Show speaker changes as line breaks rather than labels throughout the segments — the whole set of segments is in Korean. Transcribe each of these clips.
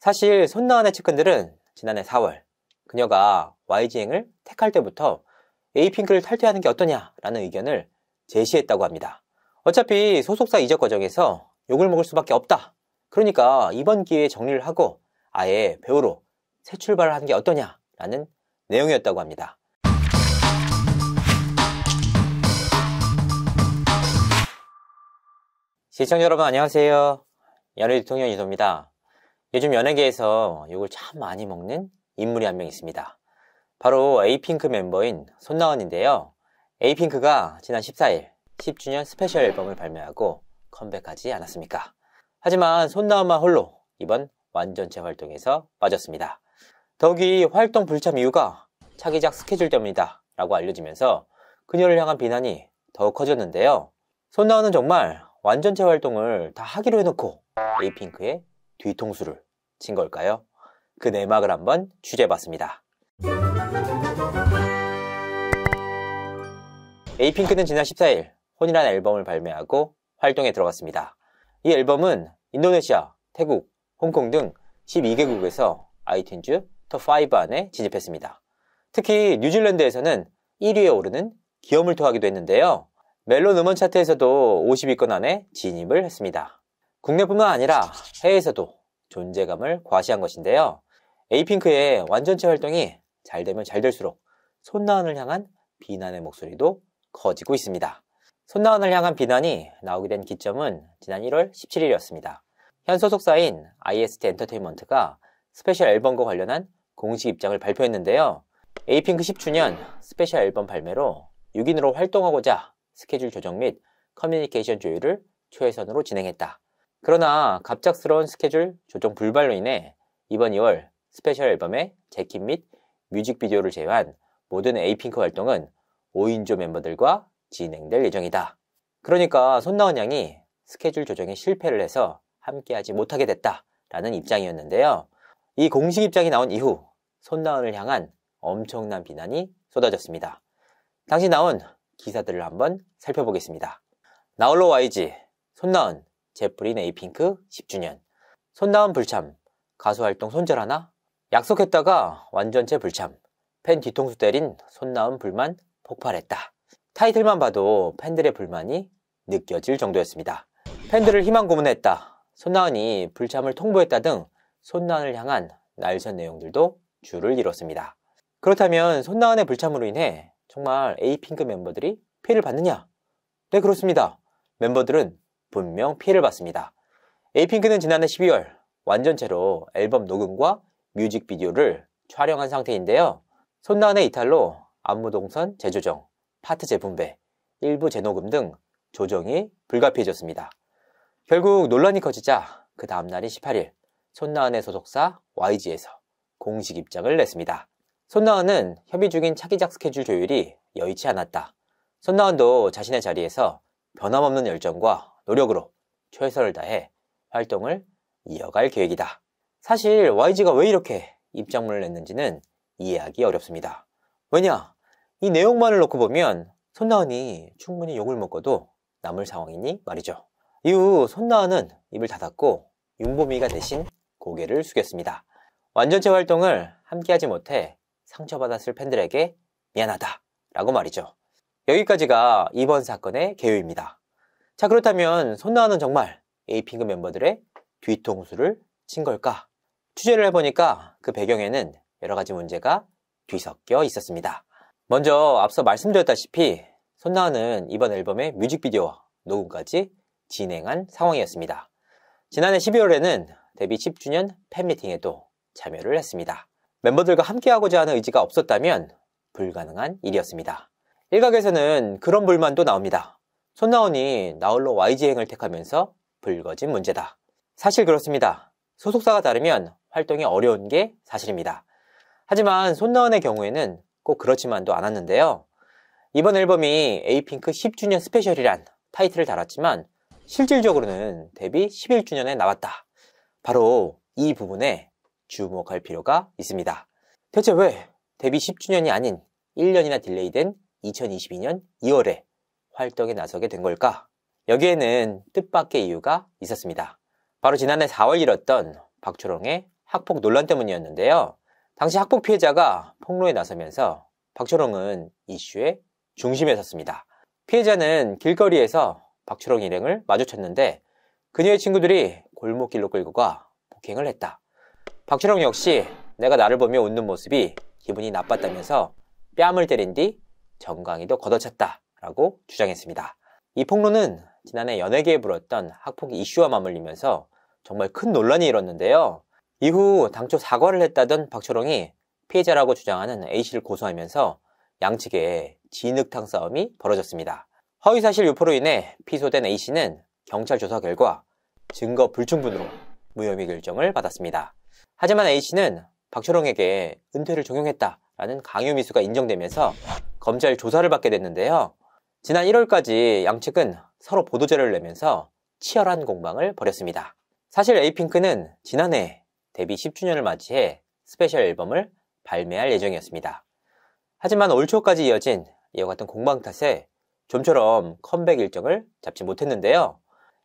사실 손나은의 측근들은 지난해 4월 그녀가 YG행을 택할 때부터 에이핑크를 탈퇴하는 게 어떠냐라는 의견을 제시했다고 합니다. 어차피 소속사 이적 과정에서 욕을 먹을 수밖에 없다. 그러니까 이번 기회에 정리를 하고 아예 배우로 새 출발을 하는 게 어떠냐라는 내용이었다고 합니다. 시청자 여러분 안녕하세요. 연예 대통령 이소입니다. 요즘 연예계에서 욕을 참 많이 먹는 인물이 한 명 있습니다. 바로 에이핑크 멤버인 손나은인데요. 에이핑크가 지난 14일 10주년 스페셜 앨범을 발매하고 컴백하지 않았습니까? 하지만 손나은만 홀로 이번 완전체 활동에서 빠졌습니다. 더욱이 활동 불참 이유가 차기작 스케줄 때문이다 라고 알려지면서 그녀를 향한 비난이 더욱 커졌는데요. 손나은은 정말 완전체 활동을 다 하기로 해놓고 에이핑크의 뒤통수를 친 걸까요? 그 내막을 한번 취재해봤습니다. 에이핑크는 지난 14일 혼이라는 앨범을 발매하고 활동에 들어갔습니다. 이 앨범은 인도네시아, 태국, 홍콩 등 12개국에서 아이튠즈 톱5 안에 진입했습니다. 특히 뉴질랜드에서는 1위에 오르는 기어물통하기도 했는데요. 멜론 음원 차트에서도 50위권 안에 진입을 했습니다. 국내뿐만 아니라 해외에서도 존재감을 과시한 것인데요. 에이핑크의 완전체 활동이 잘 되면 잘 될수록 손나은을 향한 비난의 목소리도 커지고 있습니다. 손나은을 향한 비난이 나오게 된 기점은 지난 1월 17일이었습니다. 현 소속사인 IST 엔터테인먼트가 스페셜 앨범과 관련한 공식 입장을 발표했는데요. 에이핑크 10주년 스페셜 앨범 발매로 6인으로 활동하고자 스케줄 조정 및 커뮤니케이션 조율을 최선으로 진행했다. 그러나 갑작스러운 스케줄 조정 불발로 인해 이번 2월 스페셜 앨범의 재킷 및 뮤직비디오를 제외한 모든 에이핑크 활동은 5인조 멤버들과 진행될 예정이다. 그러니까 손나은 양이 스케줄 조정에 실패를 해서 함께하지 못하게 됐다라는 입장이었는데요. 이 공식 입장이 나온 이후 손나은을 향한 엄청난 비난이 쏟아졌습니다. 당시 나온 기사들을 한번 살펴보겠습니다. 나홀로 YG, 손나은, 제프린 에이핑크 10주년, 손나은 불참, 가수 활동 손절하나? 약속했다가 완전체 불참, 팬 뒤통수 때린 손나은 불만 폭발했다. 타이틀만 봐도 팬들의 불만이 느껴질 정도였습니다. 팬들을 희망 고문했다, 손나은이 불참을 통보했다 등 손나은을 향한 날선 내용들도 줄을 이뤘습니다. 그렇다면 손나은의 불참으로 인해 정말 에이핑크 멤버들이 피해를 받느냐? 네, 그렇습니다. 멤버들은 분명 피해를 받습니다. 에이핑크는 지난해 12월 완전체로 앨범 녹음과 뮤직비디오를 촬영한 상태인데요. 손나은의 이탈로 안무동선 재조정, 파트 재분배, 일부 재녹음 등 조정이 불가피해졌습니다. 결국 논란이 커지자 그 다음날인 18일 손나은의 소속사 YG에서 공식 입장을 냈습니다. 손나은은 협의 중인 차기작 스케줄 조율이 여의치 않았다. 손나은도 자신의 자리에서 변함없는 열정과 노력으로 최선을 다해 활동을 이어갈 계획이다. 사실 YG가 왜 이렇게 입장문을 냈는지는 이해하기 어렵습니다. 왜냐? 이 내용만을 놓고 보면 손나은이 충분히 욕을 먹어도 남을 상황이니 말이죠. 이후 손나은은 입을 닫았고 윤보미가 대신 고개를 숙였습니다. 완전체 활동을 함께하지 못해 상처받았을 팬들에게 미안하다 라고 말이죠. 여기까지가 이번 사건의 개요입니다. 자, 그렇다면 손나은은 정말 에이핑크 멤버들의 뒤통수를 친 걸까? 취재를 해보니까 그 배경에는 여러 가지 문제가 뒤섞여 있었습니다. 먼저 앞서 말씀드렸다시피 손나은은 이번 앨범의 뮤직비디오와 녹음까지 진행한 상황이었습니다. 지난해 12월에는 데뷔 10주년 팬미팅에도 참여를 했습니다. 멤버들과 함께하고자 하는 의지가 없었다면 불가능한 일이었습니다. 일각에서는 그런 불만도 나옵니다. 손나은이 나홀로 YG행을 택하면서 불거진 문제다. 사실 그렇습니다. 소속사가 다르면 활동이 어려운 게 사실입니다. 하지만 손나은의 경우에는 꼭 그렇지만도 않았는데요. 이번 앨범이 에이핑크 10주년 스페셜이란 타이틀을 달았지만 실질적으로는 데뷔 11주년에 나왔다. 바로 이 부분에 주목할 필요가 있습니다. 대체 왜 데뷔 10주년이 아닌 1년이나 딜레이된 2022년 2월에 활동에 나서게 된 걸까? 여기에는 뜻밖의 이유가 있었습니다. 바로 지난해 4월 열렸던 박초롱의 학폭 논란 때문이었는데요. 당시 학폭 피해자가 폭로에 나서면서 박초롱은 이슈의 중심에 섰습니다. 피해자는 길거리에서 박초롱 일행을 마주쳤는데 그녀의 친구들이 골목길로 끌고 가 폭행을 했다. 박초롱 역시 내가 나를 보며 웃는 모습이 기분이 나빴다면서 뺨을 때린 뒤 정강이도 걷어찼다 라고 주장했습니다. 이 폭로는 지난해 연예계에 불었던 학폭 이슈와 맞물리면서 정말 큰 논란이 일었는데요. 이후 당초 사과를 했다던 박초롱이 피해자라고 주장하는 A씨를 고소하면서 양측의 진흙탕 싸움이 벌어졌습니다. 허위사실 유포로 인해 피소된 A씨는 경찰 조사 결과 증거 불충분으로 무혐의 결정을 받았습니다. 하지만 A씨는 박초롱에게 은퇴를 종용했다라는 강요미수가 인정되면서 검찰 조사를 받게 됐는데요. 지난 1월까지 양측은 서로 보도자료를 내면서 치열한 공방을 벌였습니다. 사실 에이핑크는 지난해 데뷔 10주년을 맞이해 스페셜 앨범을 발매할 예정이었습니다. 하지만 올 초까지 이어진 이와 같은 공방 탓에 좀처럼 컴백 일정을 잡지 못했는데요.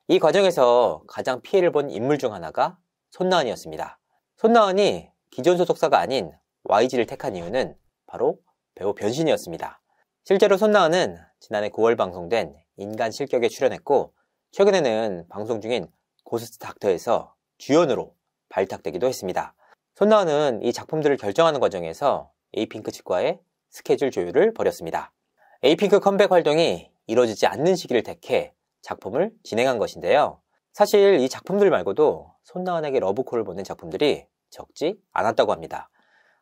이 과정에서 가장 피해를 본 인물 중 하나가 손나은이었습니다. 손나은이 기존 소속사가 아닌 YG를 택한 이유는 바로 배우 변신이었습니다. 실제로 손나은은 지난해 9월 방송된 인간 실격에 출연했고 최근에는 방송 중인 고스트 닥터에서 주연으로 발탁되기도 했습니다. 손나은은 이 작품들을 결정하는 과정에서 에이핑크 측과의 스케줄 조율을 벌였습니다. 에이핑크 컴백 활동이 이루어지지 않는 시기를 택해 작품을 진행한 것인데요. 사실 이 작품들 말고도 손나은에게 러브콜을 보낸 작품들이 적지 않았다고 합니다.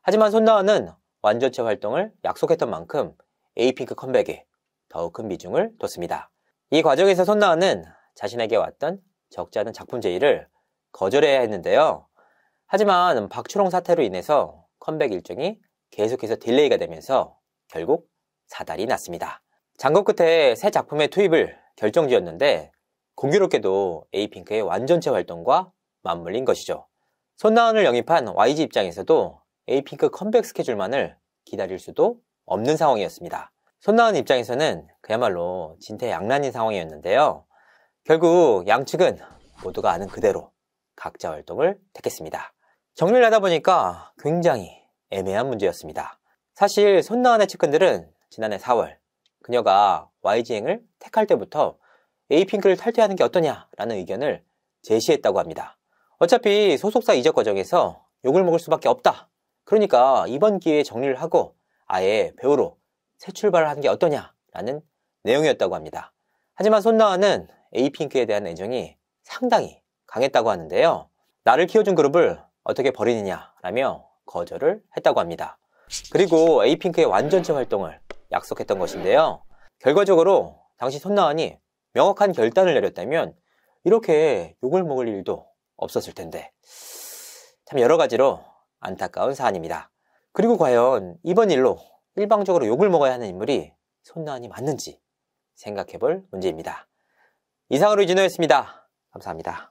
하지만 손나은은 완전체 활동을 약속했던 만큼 에이핑크 컴백에 더욱 큰 비중을 뒀습니다. 이 과정에서 손나은은 자신에게 왔던 적지 않은 작품 제의를 거절해야 했는데요. 하지만 박초롱 사태로 인해서 컴백 일정이 계속해서 딜레이가 되면서 결국 사달이 났습니다. 장고 끝에 새 작품의 투입을 결정지었는데 공교롭게도 에이핑크의 완전체 활동과 맞물린 것이죠. 손나은을 영입한 YG 입장에서도 에이핑크 컴백 스케줄만을 기다릴 수도 없는 상황이었습니다. 손나은 입장에서는 그야말로 진퇴양난인 상황이었는데요. 결국 양측은 모두가 아는 그대로 각자 활동을 택했습니다. 정리를 하다 보니까 굉장히 애매한 문제였습니다. 사실 손나은의 측근들은 지난해 4월 그녀가 YG행을 택할 때부터 에이핑크를 탈퇴하는 게 어떠냐라는 의견을 제시했다고 합니다. 어차피 소속사 이적 과정에서 욕을 먹을 수밖에 없다. 그러니까 이번 기회에 정리를 하고 아예 배우로 새 출발을 하는 게 어떠냐라는 내용이었다고 합니다. 하지만 손나은은 에이핑크에 대한 애정이 상당히 강했다고 하는데요. 나를 키워준 그룹을 어떻게 버리느냐라며 거절을 했다고 합니다. 그리고 에이핑크의 완전체 활동을 약속했던 것인데요. 결과적으로 당시 손나은이 명확한 결단을 내렸다면 이렇게 욕을 먹을 일도 없었을 텐데 참 여러 가지로 안타까운 사안입니다. 그리고 과연 이번 일로 일방적으로 욕을 먹어야 하는 인물이 손나은이 맞는지 생각해볼 문제입니다. 이상으로 이진호였습니다. 감사합니다.